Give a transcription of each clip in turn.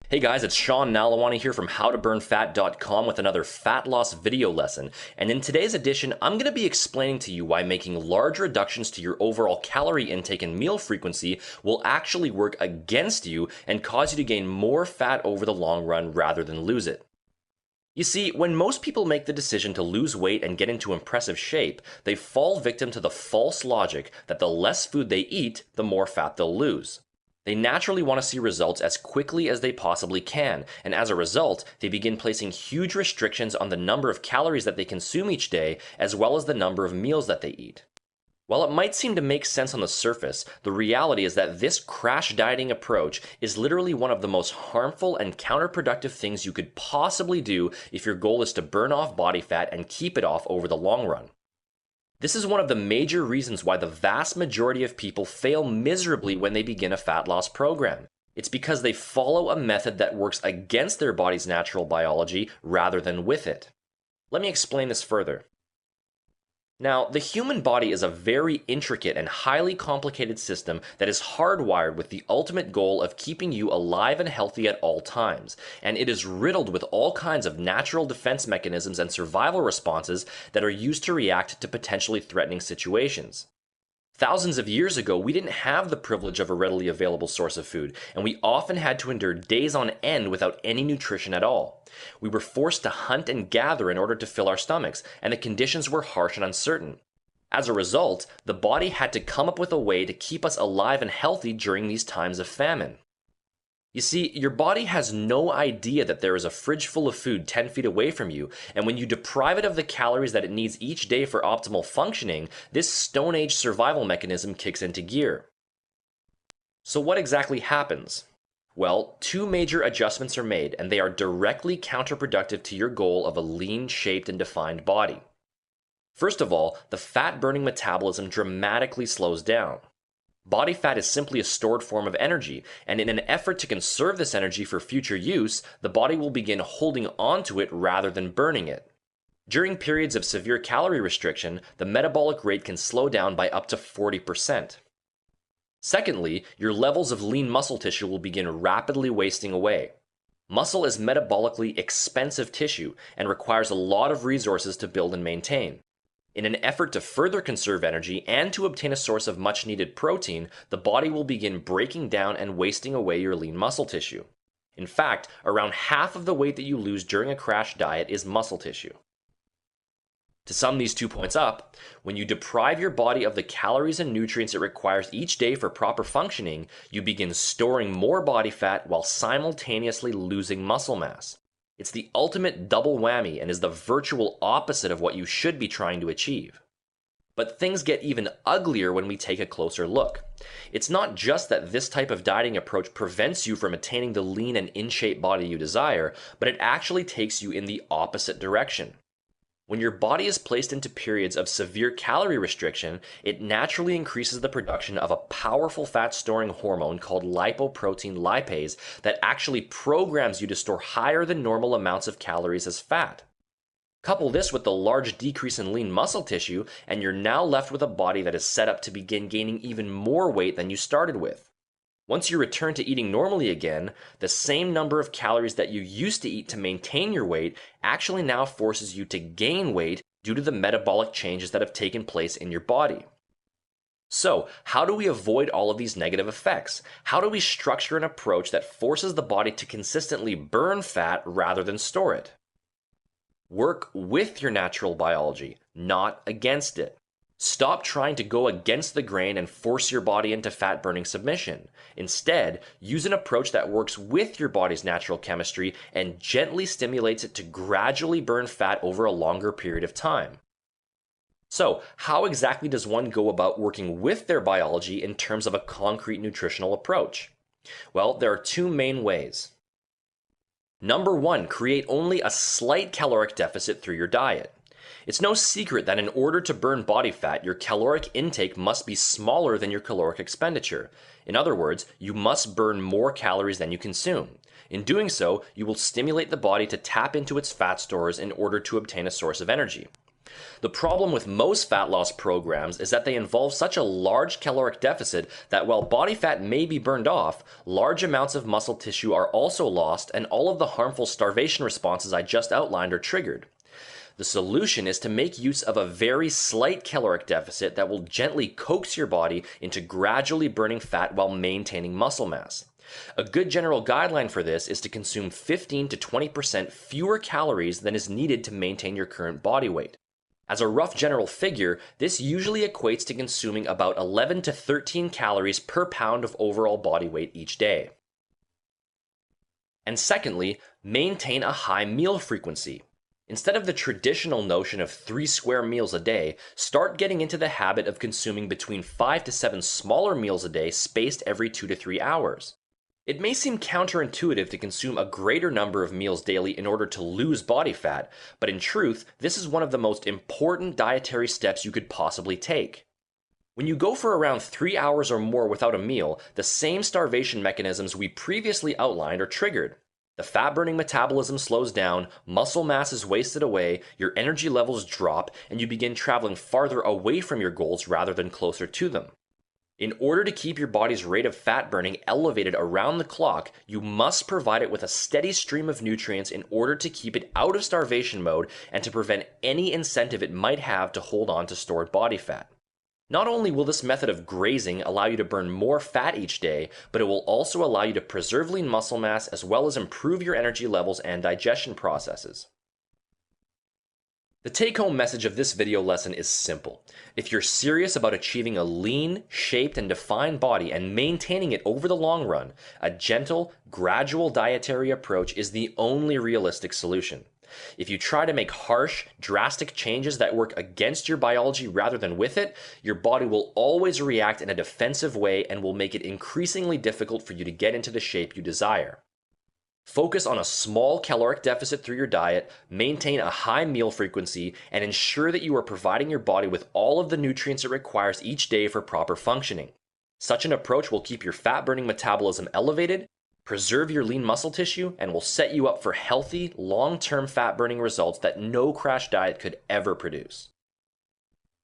Hey guys, it's Sean Nalawani here from howtoburnfat.com with another fat loss video lesson. And in today's edition, I'm going to be explaining to you why making large reductions to your overall calorie intake and meal frequency will actually work against you and cause you to gain more fat over the long run rather than lose it. You see, when most people make the decision to lose weight and get into impressive shape, they fall victim to the false logic that the less food they eat, the more fat they'll lose. They naturally want to see results as quickly as they possibly can, and as a result, they begin placing huge restrictions on the number of calories that they consume each day, as well as the number of meals that they eat. While it might seem to make sense on the surface, the reality is that this crash dieting approach is literally one of the most harmful and counterproductive things you could possibly do if your goal is to burn off body fat and keep it off over the long run. This is one of the major reasons why the vast majority of people fail miserably when they begin a fat loss program. It's because they follow a method that works against their body's natural biology rather than with it. Let me explain this further. Now, the human body is a very intricate and highly complicated system that is hardwired with the ultimate goal of keeping you alive and healthy at all times, and it is riddled with all kinds of natural defense mechanisms and survival responses that are used to react to potentially threatening situations. Thousands of years ago, we didn't have the privilege of a readily available source of food, and we often had to endure days on end without any nutrition at all. We were forced to hunt and gather in order to fill our stomachs, and the conditions were harsh and uncertain. As a result, the body had to come up with a way to keep us alive and healthy during these times of famine. You see, your body has no idea that there is a fridge full of food 10 feet away from you, and when you deprive it of the calories that it needs each day for optimal functioning, this Stone Age survival mechanism kicks into gear. So what exactly happens? Well, two major adjustments are made, and they are directly counterproductive to your goal of a lean, shaped, and defined body. First of all, the fat-burning metabolism dramatically slows down. Body fat is simply a stored form of energy, and in an effort to conserve this energy for future use, the body will begin holding onto it rather than burning it. During periods of severe calorie restriction, the metabolic rate can slow down by up to 40%. Secondly, your levels of lean muscle tissue will begin rapidly wasting away. Muscle is metabolically expensive tissue and requires a lot of resources to build and maintain. In an effort to further conserve energy and to obtain a source of much needed protein, the body will begin breaking down and wasting away your lean muscle tissue. In fact, around half of the weight that you lose during a crash diet is muscle tissue. To sum these 2 points up, when you deprive your body of the calories and nutrients it requires each day for proper functioning, you begin storing more body fat while simultaneously losing muscle mass. It's the ultimate double whammy and is the virtual opposite of what you should be trying to achieve. But things get even uglier when we take a closer look. It's not just that this type of dieting approach prevents you from attaining the lean and in-shape body you desire, but it actually takes you in the opposite direction. When your body is placed into periods of severe calorie restriction, it naturally increases the production of a powerful fat-storing hormone called lipoprotein lipase that actually programs you to store higher than normal amounts of calories as fat. Couple this with the large decrease in lean muscle tissue, and you're now left with a body that is set up to begin gaining even more weight than you started with. Once you return to eating normally again, the same number of calories that you used to eat to maintain your weight actually now forces you to gain weight due to the metabolic changes that have taken place in your body. So, how do we avoid all of these negative effects? How do we structure an approach that forces the body to consistently burn fat rather than store it? Work with your natural biology, not against it. Stop trying to go against the grain and force your body into fat-burning submission. Instead, use an approach that works with your body's natural chemistry and gently stimulates it to gradually burn fat over a longer period of time. So, how exactly does one go about working with their biology in terms of a concrete nutritional approach? Well, there are two main ways. Number one, create only a slight caloric deficit through your diet. It's no secret that in order to burn body fat, your caloric intake must be smaller than your caloric expenditure. In other words, you must burn more calories than you consume. In doing so, you will stimulate the body to tap into its fat stores in order to obtain a source of energy. The problem with most fat loss programs is that they involve such a large caloric deficit that while body fat may be burned off, large amounts of muscle tissue are also lost and all of the harmful starvation responses I just outlined are triggered. The solution is to make use of a very slight caloric deficit that will gently coax your body into gradually burning fat while maintaining muscle mass. A good general guideline for this is to consume 15 to 20% fewer calories than is needed to maintain your current body weight. As a rough general figure, this usually equates to consuming about 11 to 13 calories per pound of overall body weight each day. And secondly, maintain a high meal frequency. Instead of the traditional notion of 3 square meals a day, start getting into the habit of consuming between 5 to 7 smaller meals a day spaced every 2 to 3 hours. It may seem counterintuitive to consume a greater number of meals daily in order to lose body fat, but in truth, this is one of the most important dietary steps you could possibly take. When you go for around 3 hours or more without a meal, the same starvation mechanisms we previously outlined are triggered. The fat-burning metabolism slows down, muscle mass is wasted away, your energy levels drop, and you begin traveling farther away from your goals rather than closer to them. In order to keep your body's rate of fat burning elevated around the clock, you must provide it with a steady stream of nutrients in order to keep it out of starvation mode and to prevent any incentive it might have to hold on to stored body fat. Not only will this method of grazing allow you to burn more fat each day, but it will also allow you to preserve lean muscle mass as well as improve your energy levels and digestion processes. The take-home message of this video lesson is simple. If you're serious about achieving a lean, shaped, and defined body and maintaining it over the long run, a gentle, gradual dietary approach is the only realistic solution. If you try to make harsh, drastic changes that work against your biology rather than with it, your body will always react in a defensive way and will make it increasingly difficult for you to get into the shape you desire. Focus on a small caloric deficit through your diet, maintain a high meal frequency, and ensure that you are providing your body with all of the nutrients it requires each day for proper functioning. Such an approach will keep your fat-burning metabolism elevated, preserve your lean muscle tissue, and will set you up for healthy, long-term fat-burning results that no crash diet could ever produce.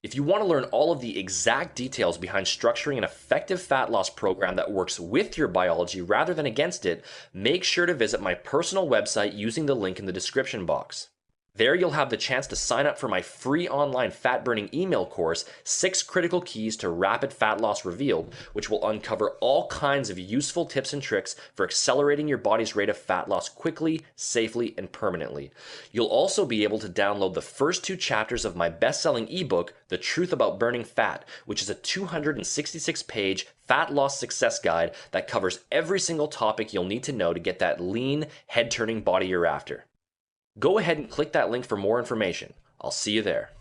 If you want to learn all of the exact details behind structuring an effective fat loss program that works with your biology rather than against it, make sure to visit my personal website using the link in the description box. There you'll have the chance to sign up for my free online fat-burning email course, 6 Critical Keys to Rapid Fat Loss Revealed, which will uncover all kinds of useful tips and tricks for accelerating your body's rate of fat loss quickly, safely, and permanently. You'll also be able to download the first 2 chapters of my best-selling ebook, The Truth About Burning Fat, which is a 266-page fat loss success guide that covers every single topic you'll need to know to get that lean, head-turning body you're after. Go ahead and click that link for more information. I'll see you there.